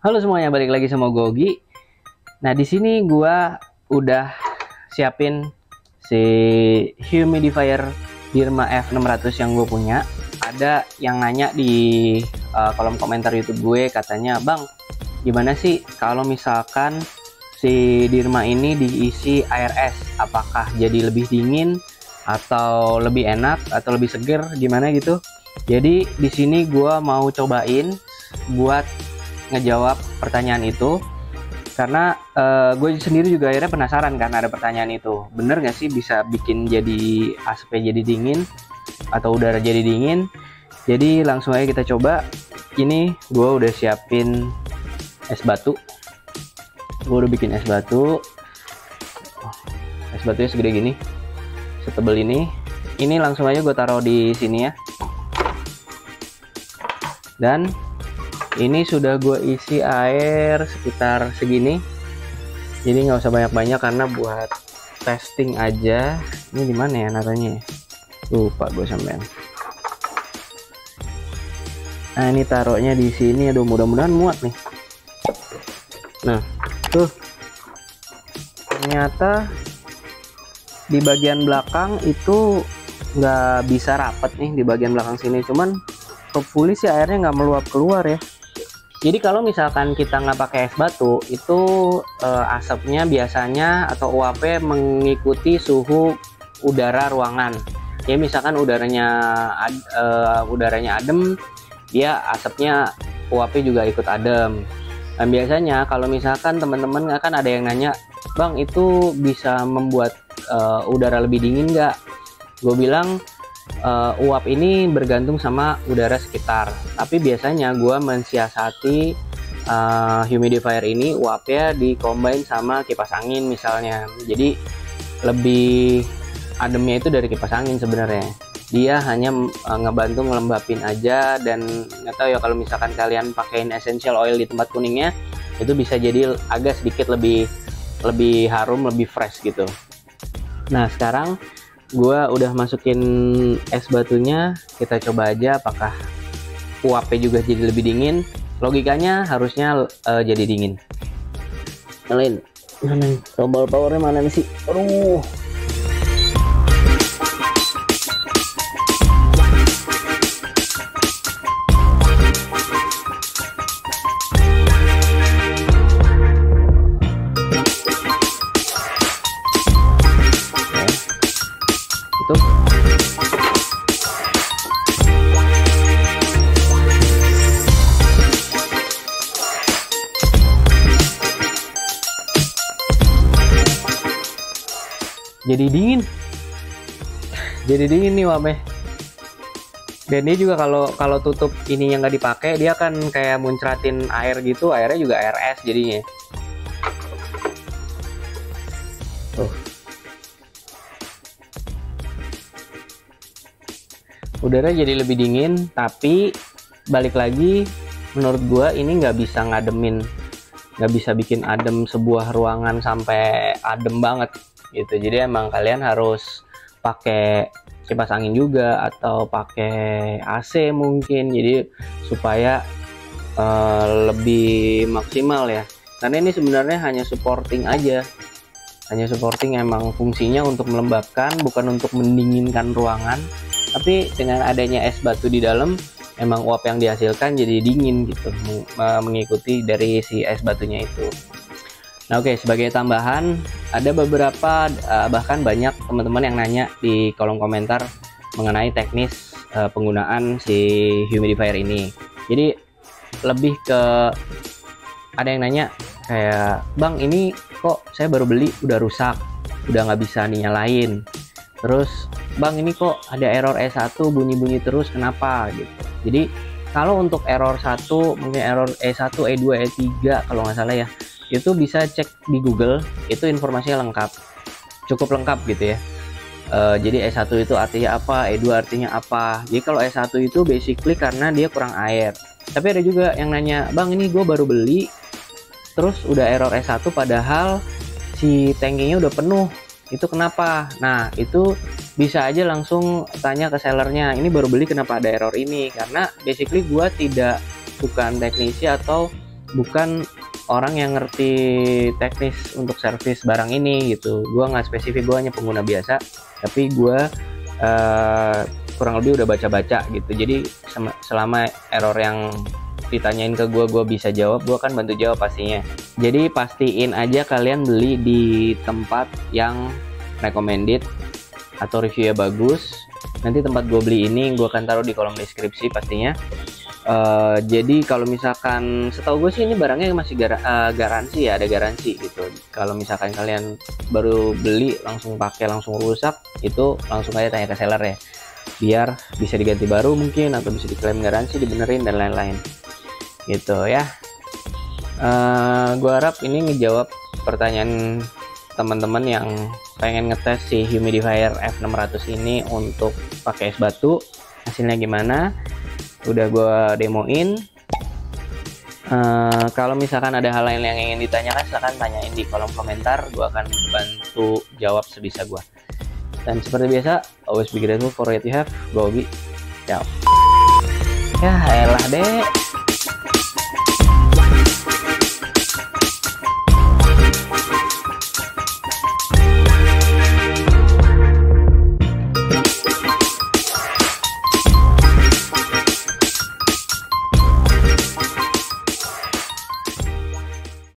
Halo semuanya, balik lagi sama Gogi. Nah, di sini gua udah siapin si humidifier Dirma F600 yang gue punya. Ada yang nanya di kolom komentar YouTube gue, katanya, "Bang, gimana sih kalau misalkan si Dirma ini diisi air es? Apakah jadi lebih dingin atau lebih enak atau lebih seger, gimana gitu?" Jadi di sini gua mau cobain buat ngejawab pertanyaan itu, karena gue sendiri juga akhirnya penasaran kan, ada pertanyaan itu bener nggak sih bisa bikin jadi asapnya jadi dingin atau udara jadi dingin. Jadi langsung aja kita coba. Ini gue udah siapin es batu, gue udah bikin es batu. Es batunya segede gini, setebel ini langsung aja gue taruh di sini ya. Dan ini sudah gue isi air sekitar segini, jadi nggak usah banyak-banyak karena buat testing aja. Ini di mana ya naruhnya? Lupa gue sampean. Nah, ini taruhnya di sini. Aduh, mudah-mudahan muat nih. Nah, tuh ternyata di bagian belakang itu nggak bisa rapet nih, di bagian belakang sini. Cuman hopefully sih airnya nggak meluap keluar ya. Jadi kalau misalkan kita nggak pakai es batu, itu asapnya biasanya atau uapnya mengikuti suhu udara ruangan. Ya misalkan udaranya adem, dia asapnya uapnya juga ikut adem. Dan biasanya kalau misalkan teman-teman akan ada yang nanya, "Bang, itu bisa membuat udara lebih dingin nggak?" Gue bilang uap ini bergantung sama udara sekitar, tapi biasanya gue mensiasati humidifier ini uapnya dikombin sama kipas angin misalnya, jadi lebih ademnya itu dari kipas angin sebenarnya. Dia hanya ngebantu ngelembapin aja, dan nggak tahu ya kalau misalkan kalian pakein essential oil di tempat kuningnya, itu bisa jadi agak sedikit lebih harum, lebih fresh gitu. Nah, sekarang gua udah masukin es batunya, kita coba aja apakah uapnya juga jadi lebih dingin. Logikanya harusnya jadi dingin. Nyalain, mana tombol powernya mana sih? Aduh. Itu jadi dingin nih uapnya. Dan dia juga kalau tutup ini yang nggak dipakai, dia akan kayak muncratin air gitu, airnya juga air es jadinya. Tuh, udara jadi lebih dingin, tapi balik lagi menurut gua ini nggak bisa bikin adem sebuah ruangan sampai adem banget gitu. Jadi emang kalian harus pakai kipas angin juga atau pakai AC mungkin, jadi supaya lebih maksimal ya. Karena ini sebenarnya hanya supporting aja, emang fungsinya untuk melembabkan, bukan untuk mendinginkan ruangan. Tapi dengan adanya es batu di dalam, emang uap yang dihasilkan jadi dingin gitu, mengikuti dari si es batunya itu. Nah, oke, sebagai tambahan, ada beberapa bahkan banyak teman-teman yang nanya di kolom komentar mengenai teknis penggunaan si humidifier ini. Jadi lebih ke, ada yang nanya kayak, "Bang, ini kok saya baru beli udah rusak, udah nggak bisa dinyalain. Terus, Bang, ini kok ada error E1 bunyi-bunyi terus, kenapa?" gitu. Jadi kalau untuk error 1, mungkin error E1, E2, E3 kalau nggak salah ya, itu bisa cek di Google, itu informasinya lengkap, cukup lengkap gitu ya. Jadi E1 itu artinya apa, E2 artinya apa. Jadi kalau E1 itu basically karena dia kurang air. Tapi ada juga yang nanya, "Bang, ini gue baru beli terus udah error E1 padahal si tankinya udah penuh, itu kenapa?" Nah, itu bisa aja langsung tanya ke sellernya, "Ini baru beli kenapa ada error ini?" Karena basically gue bukan teknisi atau bukan orang yang ngerti teknis untuk servis barang ini gitu. Gue nggak spesifik, gue hanya pengguna biasa, tapi gue kurang lebih udah baca-baca gitu. Jadi selama error yang ditanyain ke gue bisa jawab, gue akan bantu jawab pastinya. Jadi pastiin aja kalian beli di tempat yang recommended atau reviewnya bagus. Nanti tempat gue beli ini gue akan taruh di kolom deskripsi pastinya. Jadi kalau misalkan setahu gue sih ini barangnya masih garansi ya, ada garansi gitu. Kalau misalkan kalian baru beli langsung pakai langsung rusak, itu langsung aja tanya ke seller ya, biar bisa diganti baru mungkin, atau bisa diklaim garansi, dibenerin dan lain-lain gitu ya. Gue harap ini ngejawab pertanyaan teman-teman yang pengen ngetes si humidifier F600 ini untuk pakai es batu. Hasilnya gimana udah gue demoin. Kalau misalkan ada hal lain yang ingin ditanyakan, silahkan tanyain di kolom komentar, gue akan bantu jawab sebisa gue. Dan seperti biasa, always be grateful for what you have. Gue Ogi, ciao. Ya elah deh.